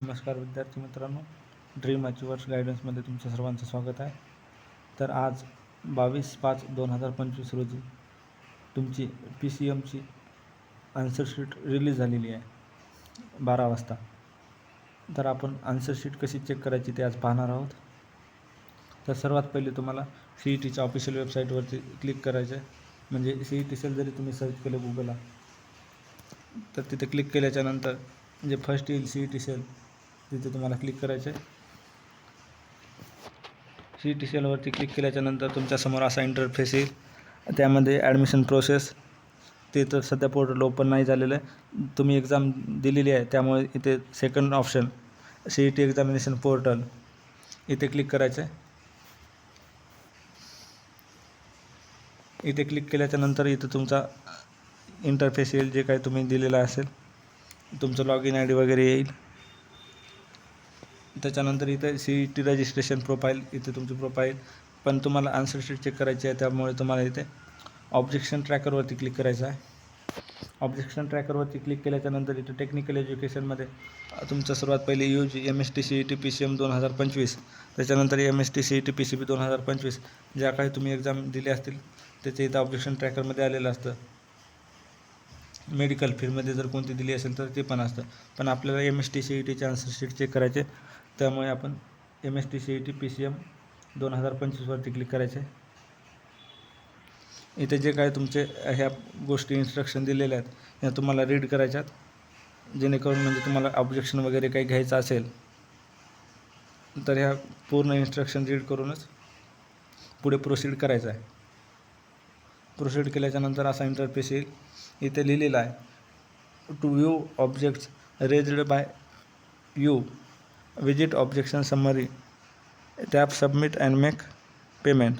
नमस्कार विद्यार्थी मित्रांनो, ड्रीम अचिव्हर्स गायडन्समध्ये तुमचं सर्वांचं स्वागत आहे. तर आज 22/5/2025 रोजी तुमची PCMची आन्सर शीट रिलीज झालेली आहे 12 वाजता. तर आपण आन्सर शीट कशी चेक करायची ते आज पाहणार आहोत. तर सर्वात पहिले तुम्हाला CETच्या ऑफिशियल वेबसाईटवरती क्लिक करायचं आहे. म्हणजे CET सेल जरी तुम्ही सर्च केलं गुगलला तर तिथे क्लिक केल्याच्यानंतर जे फर्स्ट येईल CET सेल तिथे तुम्हाला क्लिक करायचं आहे. CET सेलवरती क्लिक केल्याच्यानंतर तुमच्यासमोर असा इंटरफेस येईल. त्यामध्ये ॲडमिशन प्रोसेस ते तर सध्या पोर्टल ओपन नाही झालेलं आहे. तुम्ही एक्झाम दिलेली आहे त्यामुळे इथे second option CET examination portal इथे क्लिक करायचं आहे. इथे क्लिक केल्याच्यानंतर इथं तुमचा इंटरफेस येईल, जे काही तुम्ही दिलेला असेल तुमचं लॉगिन ID वगैरे येईल. त्याच्यानंतर इथे CET रजिस्ट्रेशन प्रोफाईल, इथे तुमची प्रोफाईल. पण तुम्हाला आन्सर शीट चेक करायची आहे त्यामुळे तुम्हाला इथे ऑब्जेक्शन ट्रॅकरवरती क्लिक करायचं आहे. ऑब्जेक्शन ट्रॅकरवरती क्लिक केल्याच्यानंतर इथे टेक्निकल एज्युकेशनमध्ये तुमचं सर्वात पहिले UG MST CET PCM 2025, त्याच्यानंतर MST CET PCB 2025 ज्या काही तुम्ही एक्झाम दिले असतील त्याचे इथं ऑब्जेक्शन ट्रॅकरमध्ये आलेलं असतं. मेडिकल फील्डमध्ये जर कोणती दिली असेल तर ते पण असतं. पण आपल्याला MST CETचे आन्सर शीट चेक करायचे, त्यामुळे आपण MST CET PCM 2025वरती क्लिक करायचे. इथे जे काय तुमचे ह्या गोष्टी इन्स्ट्रक्शन दिलेल्या आहेत ह्या तुम्हाला रीड करायच्यात, जेणेकरून म्हणजे तुम्हाला ऑब्जेक्शन वगैरे काही घ्यायचं असेल तर ह्या पूर्ण इन्स्ट्रक्शन रीड करूनच पुढे प्रोसीड करायचं आहे. प्रोसीड केल्याच्यानंतर असा इंटरफेस येईल. इथे लिहिलेलं आहे to view objects raised by you visit objection summary tap submit and make payment.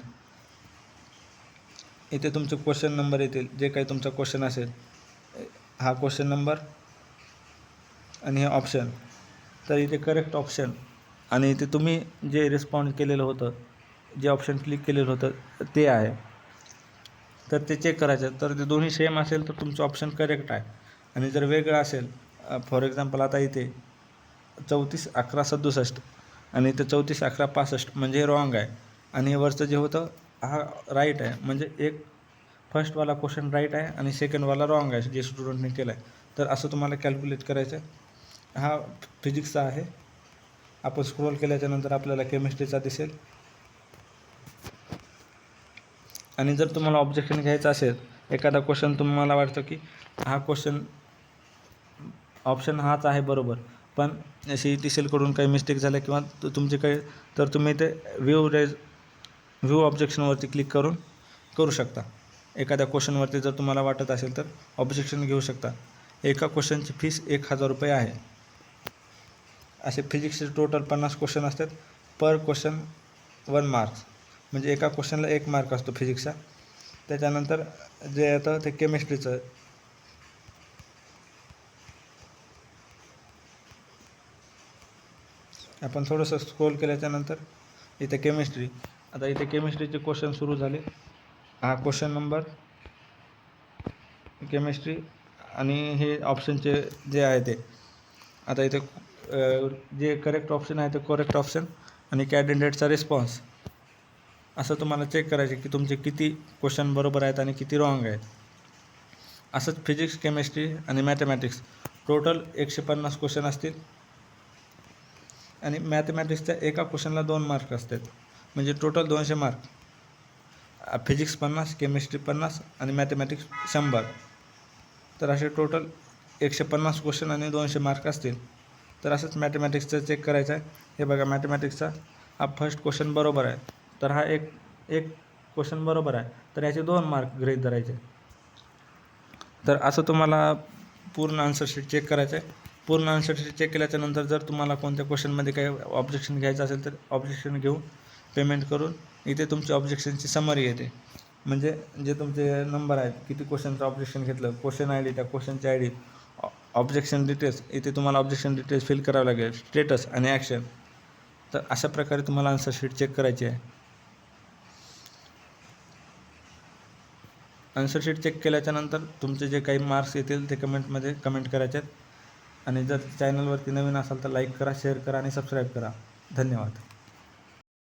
इथे तुमचे क्वेश्चन नंबर येतील, जे काही तुमचा क्वेश्चन असेल हा क्वेश्चन नंबर आणि हे ऑप्शन. तर इथे करेक्ट ऑप्शन आणि इथे तुम्ही जे रिस्पॉन्ड केलेलं होतं, जे ऑप्शन क्लिक केलेलं होतं ते आहे, तर ते चेक करायचं. तर ते दोन्ही सेम असेल तर तुमचं ऑप्शन करेक्ट आहे. आणि जर वेगळं असेल, फॉर एक्झाम्पल आता इथे 34/11/67 आणि इथे 34/11/65 म्हणजे हे रॉंग आहे आणि हे वरचं जे होतं हा राईट आहे. म्हणजे एक फर्स्टवाला क्वेश्चन राईट आहे आणि सेकंडवाला रॉंग आहे जे स्टुडंटने केलं आहे. तर असं तुम्हाला कॅल्क्युलेट करायचं आहे. हा फिजिक्सचा आहे. आपण स्क्रोल केल्याच्यानंतर आपल्याला केमिस्ट्रीचा दिसेल. आणि जर तुम्हाला ऑब्जेक्शन घ्यायचं असेल, एखादा क्वेश्चन तुम्हाला वाटतं की हा क्वेश्चन ऑप्शन हाच आहे बरोबर, पण CET सेलकडून काही मिस्टेक झाल्या किंवा तुमचे काही, तर तुम्ही ते व्ह्यू ऑब्जेक्शनवरती क्लिक करून करू शकता. एखाद्या क्वेश्चनवरती जर तुम्हाला वाटत असेल तर ऑब्जेक्शन घेऊ शकता. एका क्वेश्चनची फीस 1000 रुपये आहे. असे फिजिक्सचे टोटल 50 क्वेश्चन असतात. पर क्वेश्चन 1 मार्क्स, म्हणजे एका क्वेश्चनला 1 मार्क असतो फिजिक्सचा. त्याच्यानंतर जे येतं ते केमिस्ट्रीचं. आपण थोडंसं स्क्रोल केल्याच्यानंतर इथे केमिस्ट्री. आता इथे केमिस्ट्रीचे क्वेश्चन सुरू झाले. हा क्वेश्चन नंबर केमिस्ट्री आणि हे ऑप्शनचे जे आहे ते. आता इथे जे करेक्ट ऑप्शन आहे ते करेक्ट ऑप्शन आणि कॅन्डिडेटचा रिस्पॉन्स असं तुम्हाला चेक करायचे की तुमचे किती क्वेश्चन बरोबर आहेत आणि किती रॉंग आहेत. असंच फिजिक्स, केमिस्ट्री आणि मॅथमॅटिक्स टोटल 150 क्वेश्चन असतील आणि मॅथमॅटिक्सच्या एका क्वेश्चनला 2 मार्क असतात, म्हणजे टोटल 200 मार्क. फिजिक्स 50, केमिस्ट्री 50 आणि मॅथमॅटिक्स 100. तर असे टोटल 150 क्वेश्चन आणि 200 मार्क असतील. तर असंच मॅथमॅटिक्सचं चेक करायचं आहे. हे बघा, मॅथमॅटिक्सचा हा फर्स्ट क्वेश्चन बरोबर आहे, तर हा एक क्वेश्चन बरोबर आहे, तर याचे 2 मार्क गृहीत धरायचे. तर असं तुम्हाला पूर्ण आन्सर शीट चेक करायचं आहे. पूर्ण आन्सर शीट चेक केल्याच्यानंतर जर तुम्हाला कोणत्या क्वेश्चनमध्ये काही ऑब्जेक्शन घ्यायचं असेल तर ऑब्जेक्शन घेऊन पेमेंट करून इथे तुमची ऑब्जेक्शनची समरी येते. म्हणजे जे तुमचे नंबर आहेत, किती क्वेश्चनचं ऑब्जेक्शन घेतलं, क्वेश्चन ID, त्या क्वेश्चनची ID, ऑब्जेक्शन डिटेल्स, इथे तुम्हाला ऑब्जेक्शन डिटेल्स फिल करावं लागेल, स्टेटस आणि ॲक्शन. तर अशा प्रकारे तुम्हाला आन्सर शीट चेक करायची आहे. आन्सर शीट चेक केल्याच्यानंतर तुमचे जे काही मार्क्स येतील ते कमेंटमध्ये कमेंट करायचे आहेत. आणि जर चॅनलवरती नवीन असाल तर लाईक करा, शेअर करा आणि सबस्क्राईब करा. धन्यवाद.